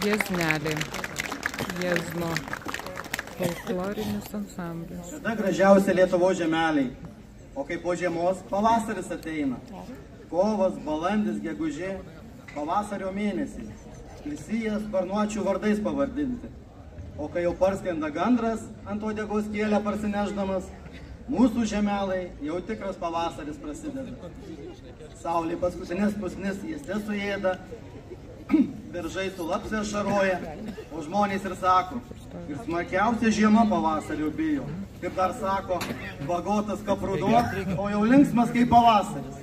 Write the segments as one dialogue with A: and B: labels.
A: Jieznelė. Jiezno folklorinis ansamblis.
B: Kada gražiausia Lietuvos žemeliai, o kai po žiemos pavasaris ateina. Kovas, balandis, gegužė, pavasario mėnesiai. Visi jie sparnuočių vardais pavardinti. O kai jau parskrenda gandras ant uodegos kėlę parsineždamas, mūsų žemelai jau tikras pavasaris prasideda. Saulė paskutinės pusnis jieste suėda, beržai su lapsė šaroja, o žmonės ir sako, ir smarkiausia žiema pavasario bijo. Kaip dar sako, vagotas kaip ruduo, o jau linksmas kaip pavasaris.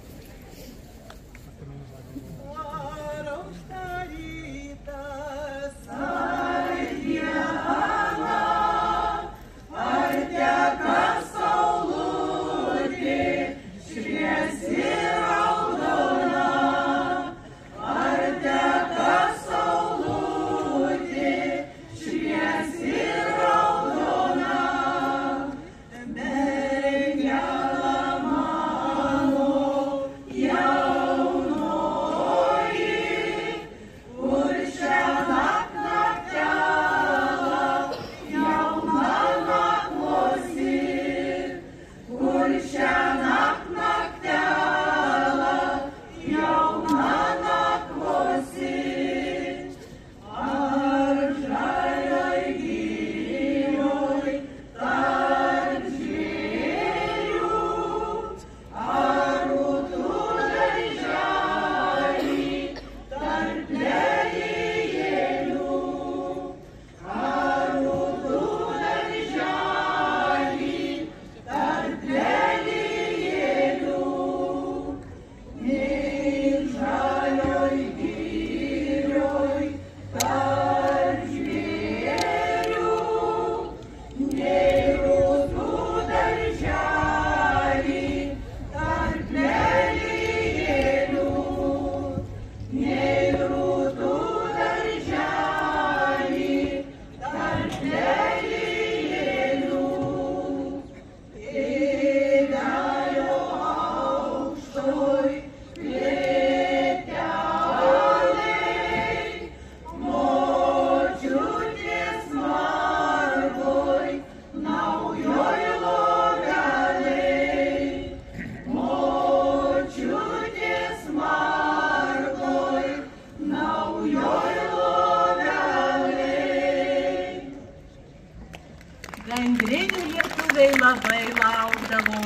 C: Gandrinių lietuviai labai laukdavo.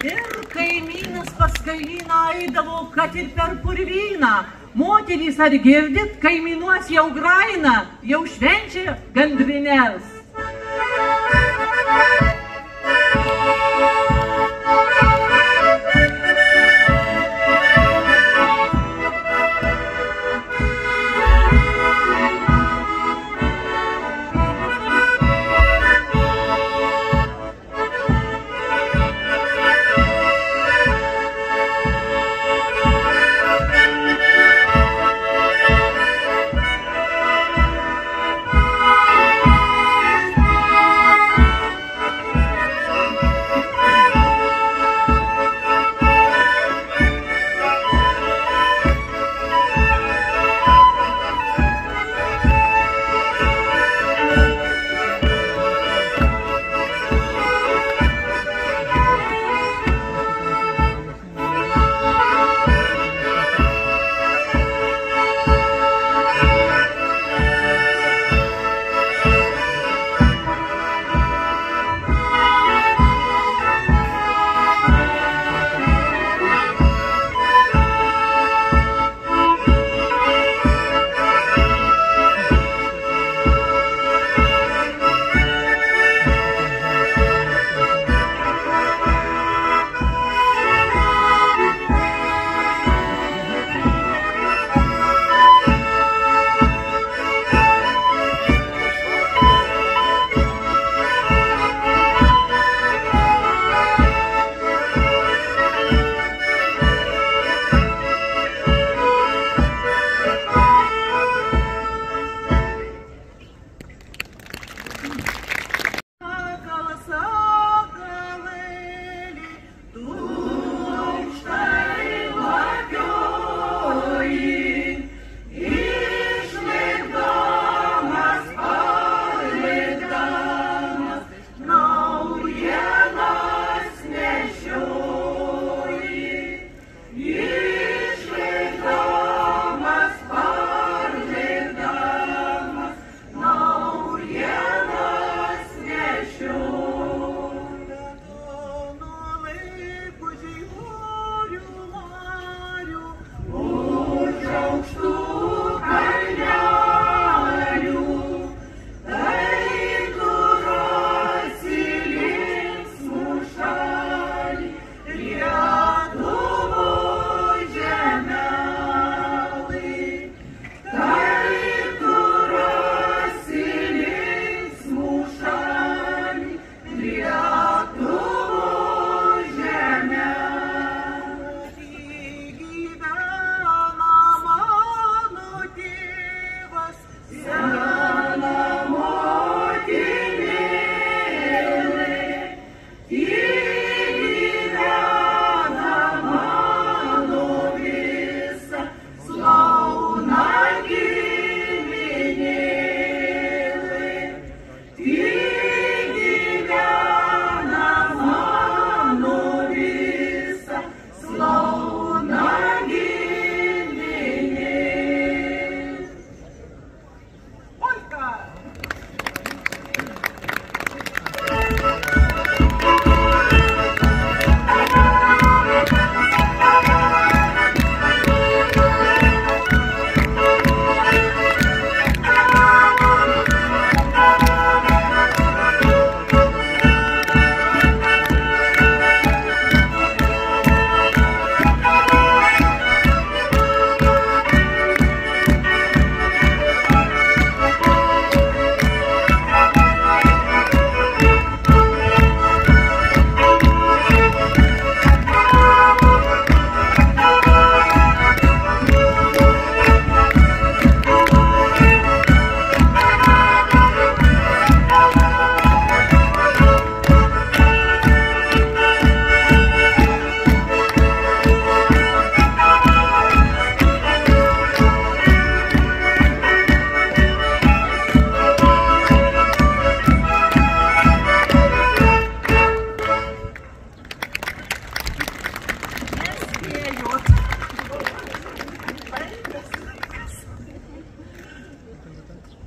C: Ir kaimynas pas kaimyną eidavo, kad ir per purvyną. Moterys, ar girdit, kaimynuos jau graina, jau švenčia gandrines.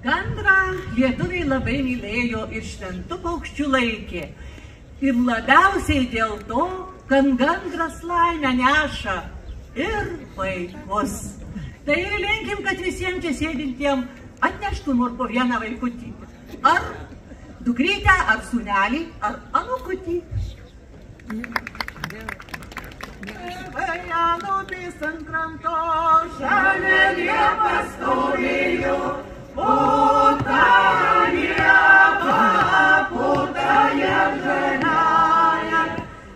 C: Gandrą lietuviai labai mylėjo ir šventų paukščių laikė. Ir labiausiai dėl to, kad gandras laimę neša ir vaikus. Tai ir linkim, kad visiems čia sėdintiem atneštų nors po vieną vaikutį. Ar dukrytę, ar sūnelį, ar anūkutį. Vajanupės ant kranto žalia liepa stovėjo, puta liepa, putąją žaliąją,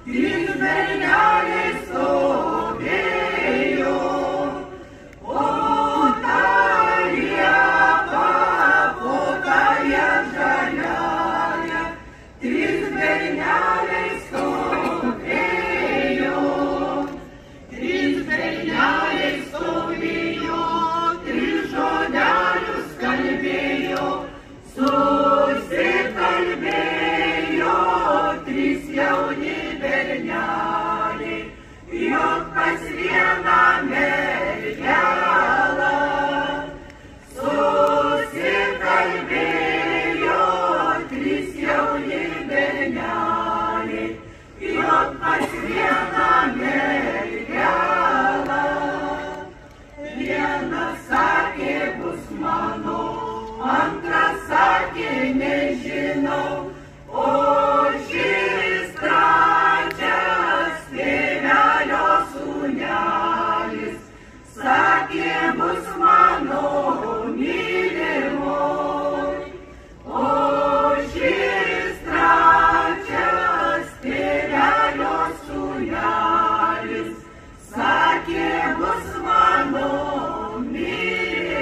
C: tik berneliai stovėjo. Puta liepa, putąją žaliąją, tik berneliai stovėjo. Trys berneliai stovėjo, tris žodelius kalbėjo, susikalbėjo trys jauni berneliai, jog pas vieną mergelą. Susikalbėjo trys jauni berneliai, jog pas vieną mergelą. Vienas sakė bus mano, antras sakė nežinau, o šis trečias tėvelio sūnelis sakė bus mano mylimoj. O šis trečias tėvelio sūnelis sakė bus mano mylimoj.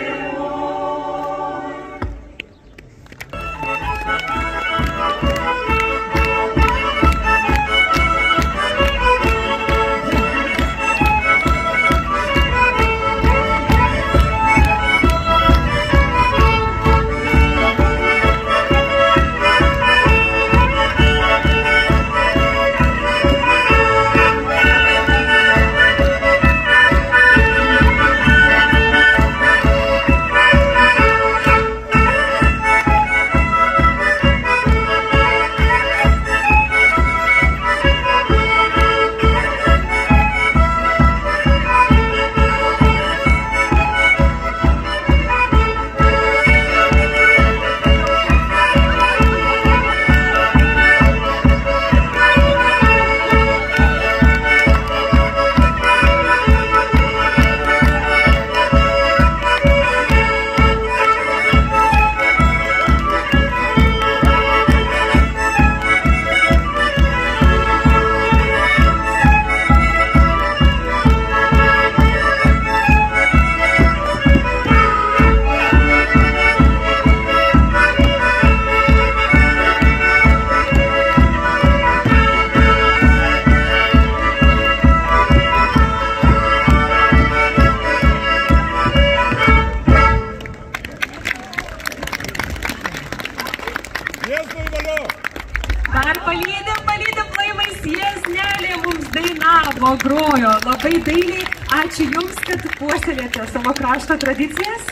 C: Dar palydim laimais, Jiesnelė mums dainavo, grojo labai dailiai. Ačiū Jums, kad puoselėte savo krašto tradicijas.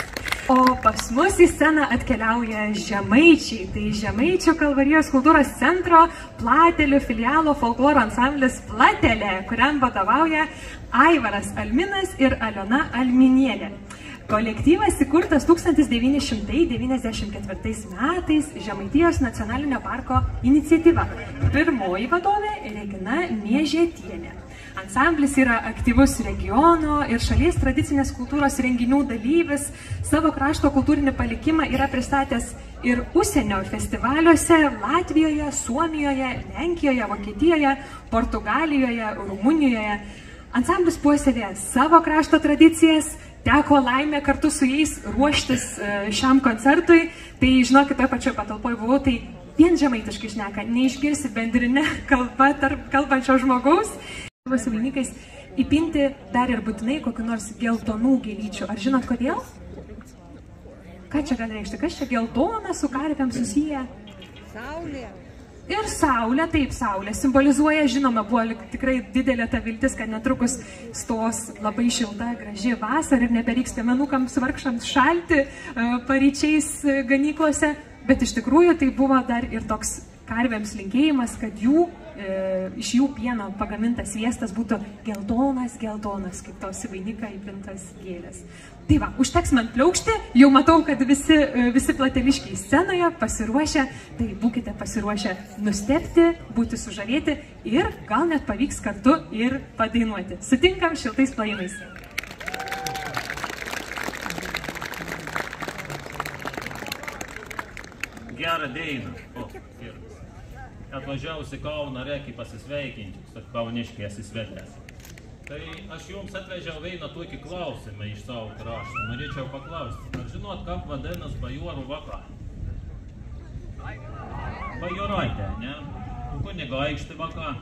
C: O pas mus į sceną atkeliauja žemaičiai. Tai Žemaičių Kalvarijos kultūros centro Platelių filialo folkloro ansamblis Platelė, kuriam vadovauja Aivaras Alminas ir Aliona Alminienė. Kolektyvas įkurtas 1994 metais Žemaitijos nacionalinio parko iniciatyva. Pirmoji vadovė Regina Miežetienė. Ansamblis yra aktyvus regiono ir šalies tradicinės kultūros renginių dalyvis. Savo krašto kultūrinį palikimą yra pristatęs ir užsienio festivaliuose Latvijoje, Suomijoje, Lenkijoje, Vokietijoje, Portugalijoje, Rumunijoje. Ansamblis puoselėja savo krašto tradicijas. Teko laimė kartu su jais ruoštis šiam koncertui. Tai žinokit, toje pačioje patalpoje buvau, tai vien žemaitiškai šneka, neišgirsi bendrinę kalbą tarp kalbančio žmogaus. Su vainikais įpinti dar ir būtinai kokiu nors geltonų gėlyčių. Ar žinot kodėl? Ką čia gali reikšti? Kas čia geltona su karvėm susiję?
D: Saulė. Ir saulė, taip, saulė simbolizuoja, žinoma, buvo tikrai didelė ta viltis, kad netrukus stos labai šilta, graži vasara ir nebereiks piemenukams vargšams šalti paryčiais ganyklose, bet iš tikrųjų tai buvo dar ir toks karvėms linkėjimas, kad iš jų pieno pagamintas sviestas būtų geltonas, kaip tos į vainiką įpintas gėlės. Tai va, užteks man pliaukšti, jau matau, kad visi plateliškiai scenoje pasiruošę, tai būkite pasiruošę nustebti, būti sužavėti ir gal net pavyks kartu ir padainuoti. Sutinkam šiltais plojimais.
E: Gerą dainą. Atvažiavusi Kauną reikia pasisveikinti, kad kauniškai esi svetęs. Tai aš jums atvežiau vieną tokį klausimą iš savo krašto. Norėčiau paklausti, ar žinot, kaip vadinas bajorų vaka? Bajoraitė, ne? Kunigaikštė vaka.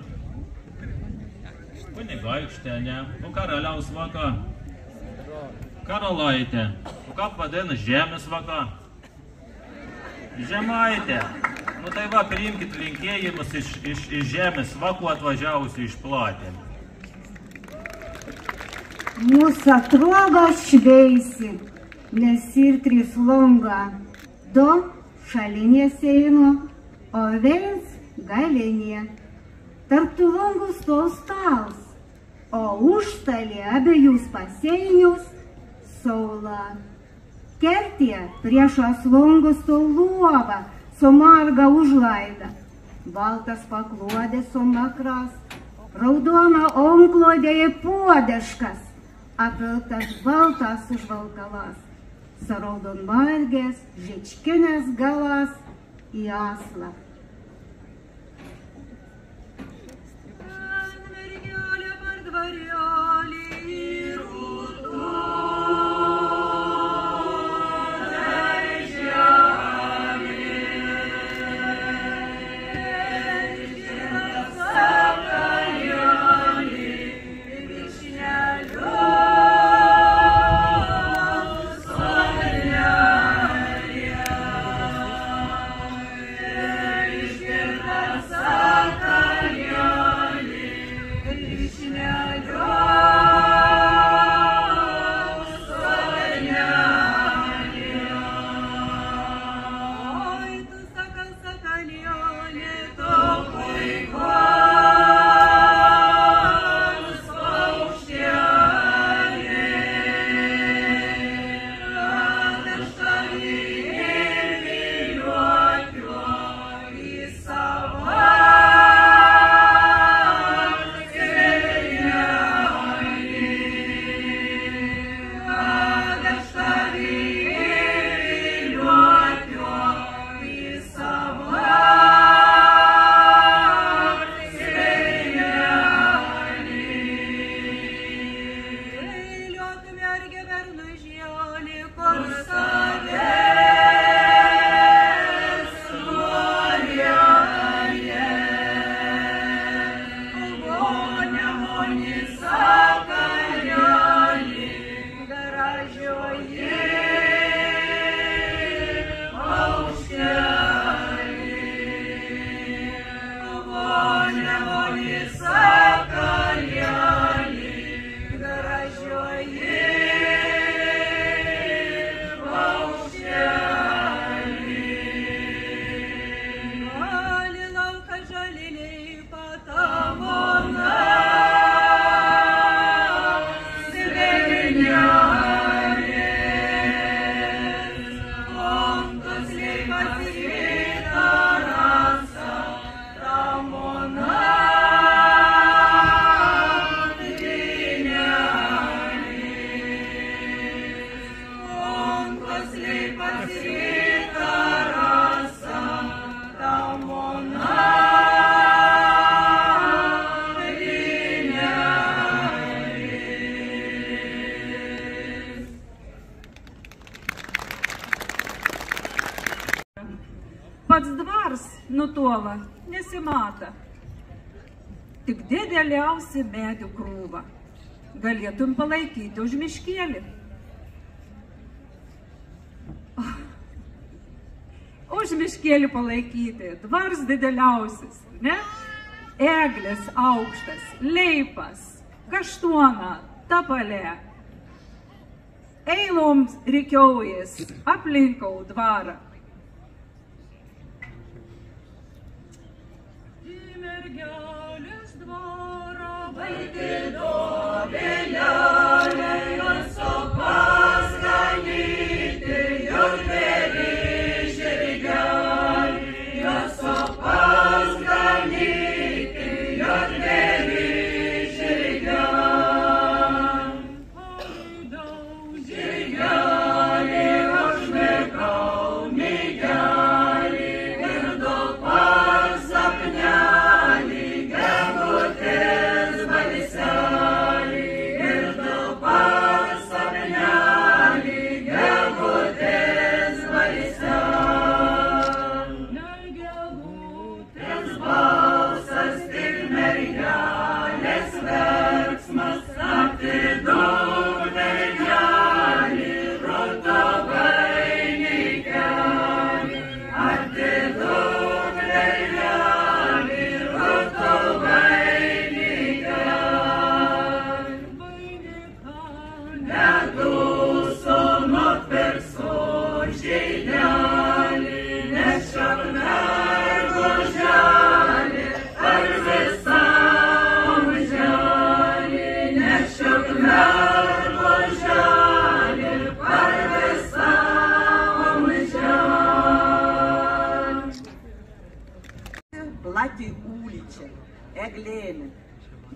E: Kunigaikštė, ne? O karaliaus vaka? Karalaitė. O kaip vadinas žemės vaka? Žemaitė. Nu tai va, priimkit linkėjimus iš žemės vakų atvažiavusių iš Platelių.
F: Mūsų atrodo šveisi, nes ir trys longa, du šalinės einu, o vėlis galinė. Tarp tų longų stos stals, o užstalė abiejus paseinius saula. Kertė priešas longus to luova, su marga užlaida, baltas paklodė su makras, raudona onklodė į puodeškas, apiltas baltas užvalkalas, su raudonmargės žičkinės galas į aslą.
D: Pats dvars nutola, nesimata. Tik dideliausi medžių krūva. Galėtum palaikyti už miškėlį. Už už miškėlį palaikyti, dvars dideliausias, ne? Eglės aukštas, leipas, kaštuona, tapalė. Eiloms rikiaujas, aplinkau dvarą. Į mergelės dvarą vaikai dobelelė, jos sopas ganyti, jos beri žirgelį, jos sopas ganyti, jos beri žirgelį.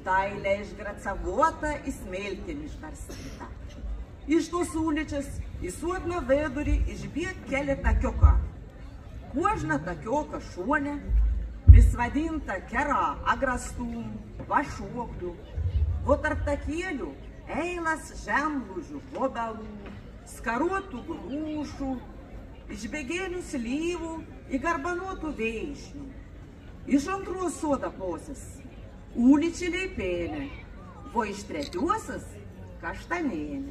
C: Dailė išgracavota, į smiltinį išbarstyta. Iš tos uličias į suodną vidurį išbėg keli takiuką. Kuožna takioka šuonė, prisvadinta kera agrastum, vašuoklių, o tarp takėlių eilas žemlužių, obelų, skaruotų grūšų, išbėgėlių slyvų, įgarbanuotų veišnių. Iš antros soda posės uličiliai pėlė, o iš tretiuosias kaštanėlė.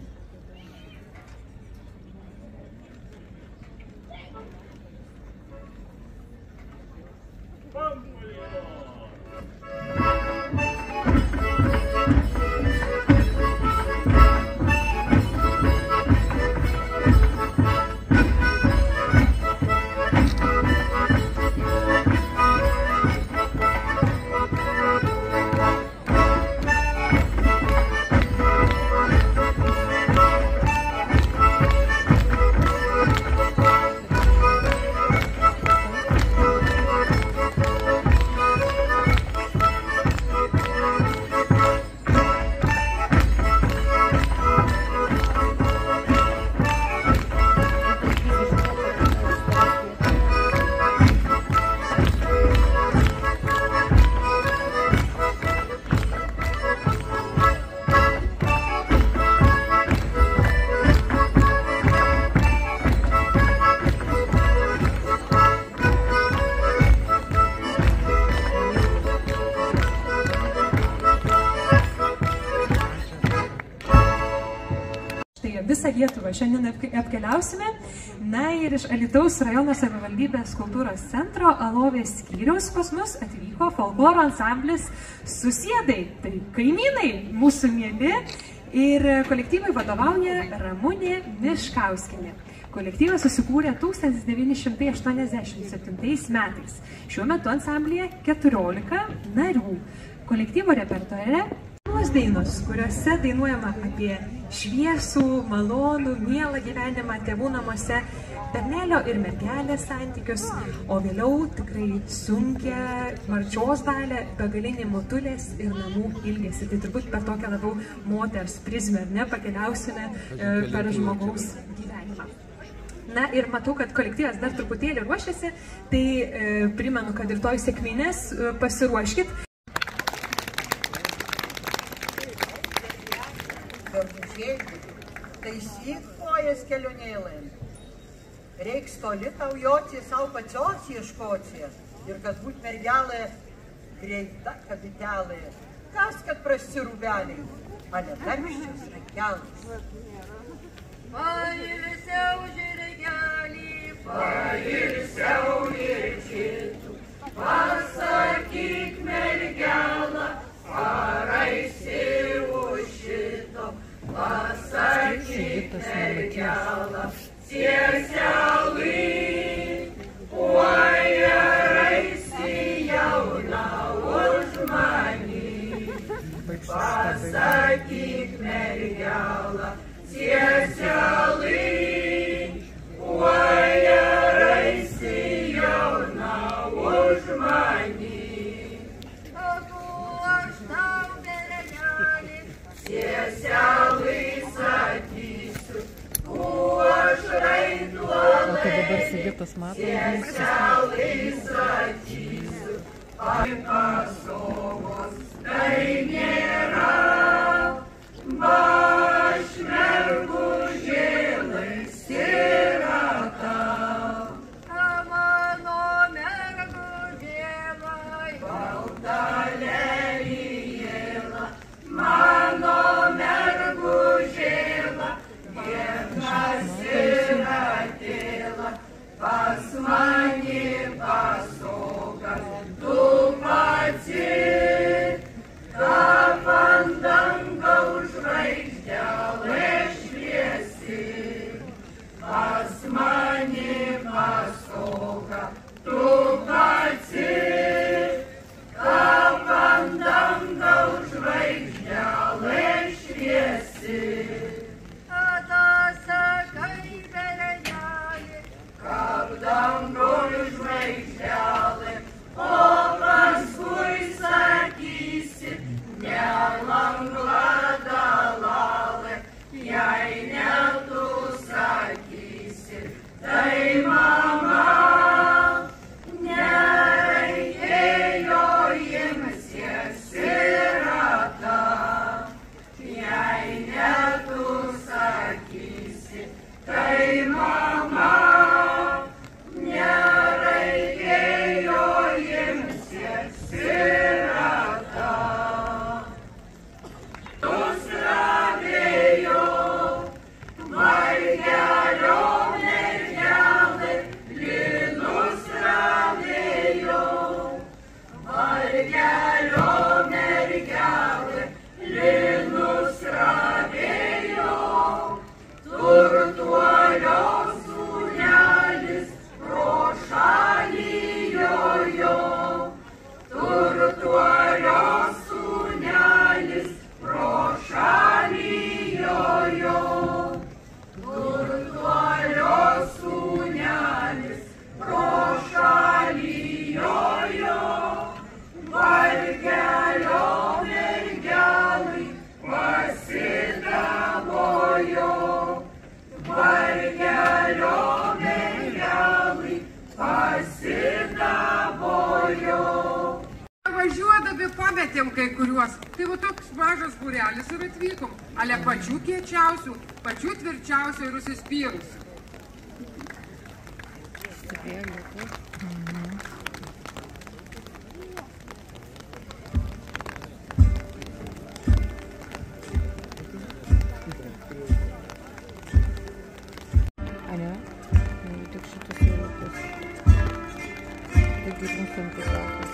D: Visą Lietuvą šiandien apkeliausime. Na ir iš Alytaus rajono savivaldybės kultūros centro Alovės skyriaus pas mus atvyko folkloro ansamblis Susiedai. Tai kaimynai mūsų mieli ir kolektyvui vadovauja Ramunė Miškauskienė. Kolektyvas susikūrė 1987 metais. Šiuo metu ansamblyje 14 narių. Kolektyvo repertuare dainos, kuriuose dainuojama apie šviesų, malonų, mielą gyvenimą tėvų namuose, bernelio ir mergelės santykius, o vėliau tikrai sunkia marčios dalę, begalinį motulės ir namų ilgesį. Tai turbūt per tokią labiau moters prizmę, ne, pakeliausime per žmogaus gyvenimą. Na ir matau, kad kolektyvas dar truputėlį ruošiasi, tai primenu, kad rytoj sekminės pasiruoškit.
C: Taisyk kojas kelionėlai. Reiks toli tau joti, savo pačios ieškoti. Ir kad būt mergelė greita kabitelė. Kas, kad prasti rūbeliai, ale darbščius rankelės. Pailsiau žirgelį, pailsiau
A: O tai dabar Sigitas mato.
G: Važiuodami pametėm kai kuriuos, tai va toks mažas būrelis ir atvykom, ale pačių kiečiausių, pačių tvirčiausių ir užsispyrusių.
A: Ane? Tik šitus jaustus. Taigi mūsų antikratas.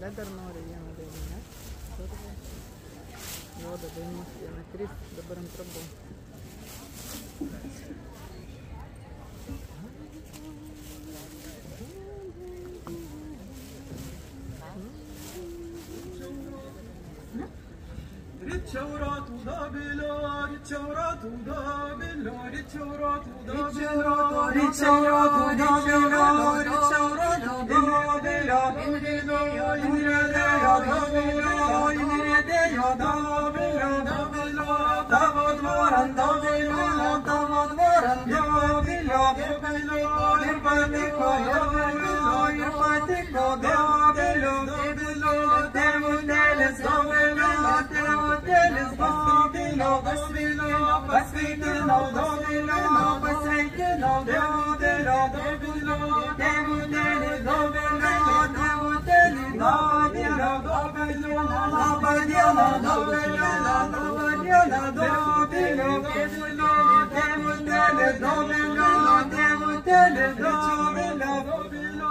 A: Bet dar nori vieną dainą, ne? Joda dainos vieną, 3, dabar antra buvo.
H: Riceuratu da bilo, riceuratu da bilo, riceuratu da bilo, riceuratu da bilo, riceuratu da bilo, inredeo da bilo, inredeo da bilo, da bilo, da vodvoran da bilo, da vodvoran da bilo, irpatiko da bilo, irpatiko da bilo, devutelis da bilo, devutelis da bilo, pasveikinau da bilo, pasveikinau da bilo, devutelis da bilo, devutelis da bilo, laba diena da bilo, laba diena da bilo, devutelis da bilo, devutelis da bilo,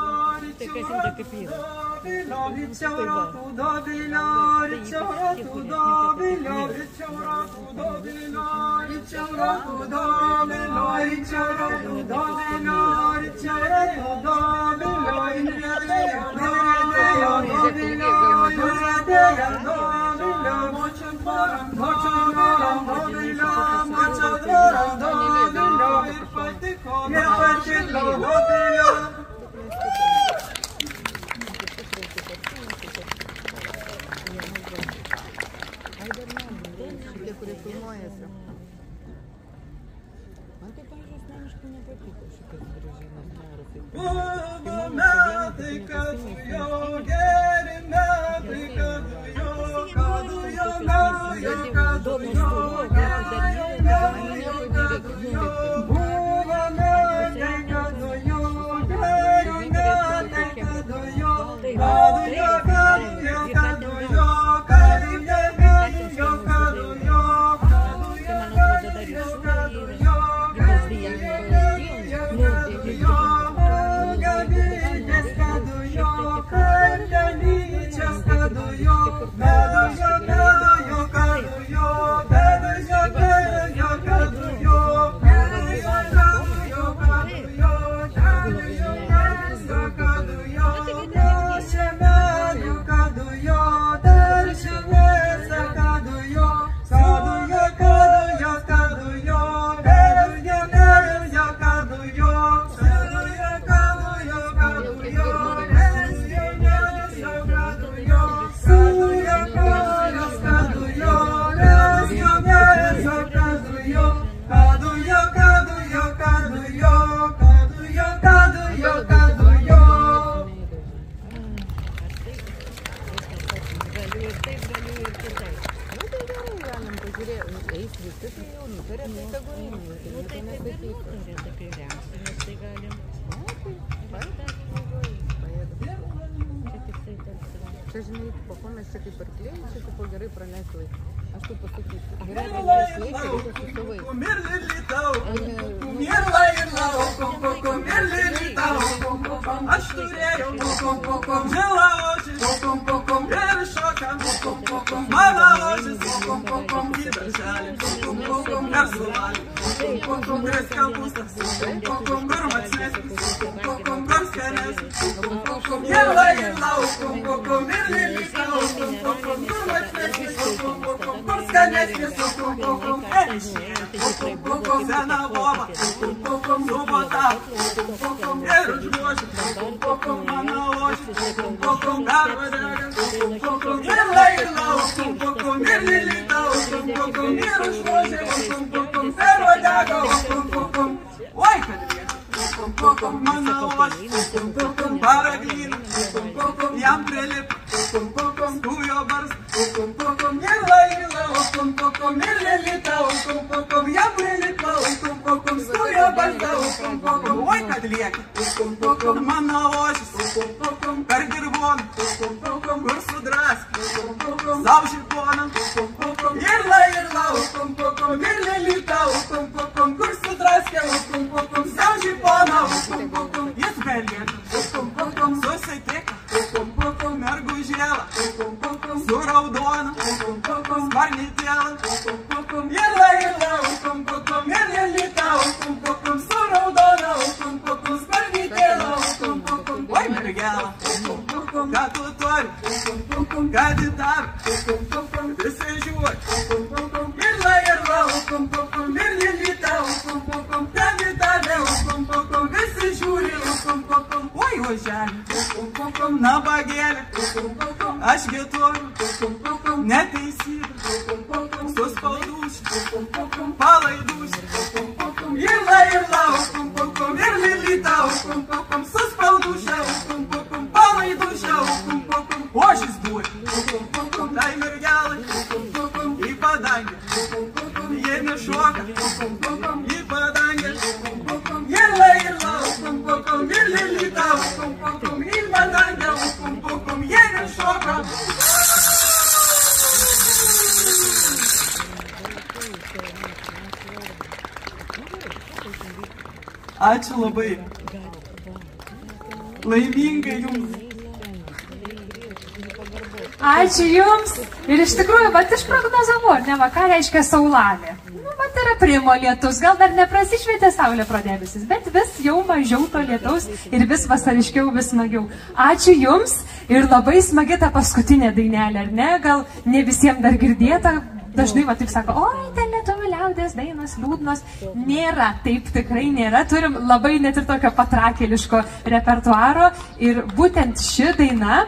H: riceuratu da bilo, riceuratu da bilo, riceuratu da bilo, riceuratu da bilo, riceuratu da bilo, riceuratu da bilo, inredeo da bilo, močadvaram da bilo, močadvaram da bilo, irpatiko da bilo.
A: Šitie, kurie filmuojasi. Man tai, pavyzdžiui, asmeniškai nepatiko šitas Gražinos noras.
H: Buvo metai, kad jo geri metai, kad jo metai, kad jo
A: Čia, žinai, po ko mes čia kaip arkliai, čia tipo gerai praleisti laiką. Aš tu pasakysiu. Gerai praleisti laiką, reikia su savais.
H: Aš turėjau žilą ožį ir šokam, mano ožis į darželį, ir suvalį, ir skalpustas, kur mačnesnis, kur skanesnis, ir laukum, ir lilitau, kur mačnesnis, kur skanesnis, sena boba, subotau, ir užbuožiu, mano ožis, dar vadegas, ir laukum, ir lilitau, ir užbuožiu, ir vadegas, oi, kad reikia, mano ožis, paraglina, jam prilip, skujo barst, ir laukum, ir lilitau, jam prilipau, skujo barst, oi, kad lieki, mano ožis, per dirvoną, kur sudrask, savo šilponą, ir laukum, ir lilitau, kur sudrask, savo nori, kad dar visi žiūri. Ir la, ir lelytė, ten į tave, visi žiūri. Oi, oželį, nabagėlį, aš gėtuoju, neteisybę, suspaudus, palaidus. Ir la, ir lelytė, suspaudus, palaidus. Ožis duoja, tai mergelai, į padangę, jie nešoka, į padangę. Ir la, ir lelytė, į padangę, jie nešoka. Ačiū labai. Laimingai jums.
D: Ačiū Jums. Ir iš tikrųjų, vat išprognozavau, ne va, ką reiškia saulalė. Nu, vat yra primo lietus, gal dar neprasišvietė saulė pro debesis, bet vis jau mažiau to lietaus ir vis vasariškiau, vis smagiau. Ačiū Jums ir labai smagi ta paskutinė dainelė, ar ne? Gal ne visiems dar girdėta, dažnai va taip sako, oi, ten lietuvių liaudės dainos liūdnos. Nėra, taip tikrai nėra. Turim labai net ir tokio patrakėliško repertuaro ir būtent ši daina.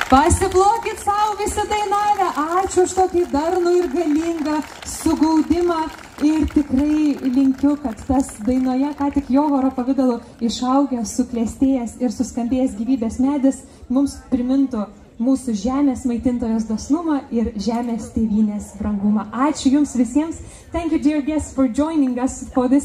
D: Pasiplokit savo visi dainavę. Ačiū už tokį darnų ir galingą sugaudimą. Ir tikrai linkiu, kad tas dainoje, ką tik Jovaro pavidalu išaugęs, suklestėjęs ir suskambėjęs gyvybės medis, mums primintų mūsų žemės maitintojos dosnumą ir žemės tėvynės brangumą. Ačiū Jums visiems. Thank you, dear guests, for joining us for this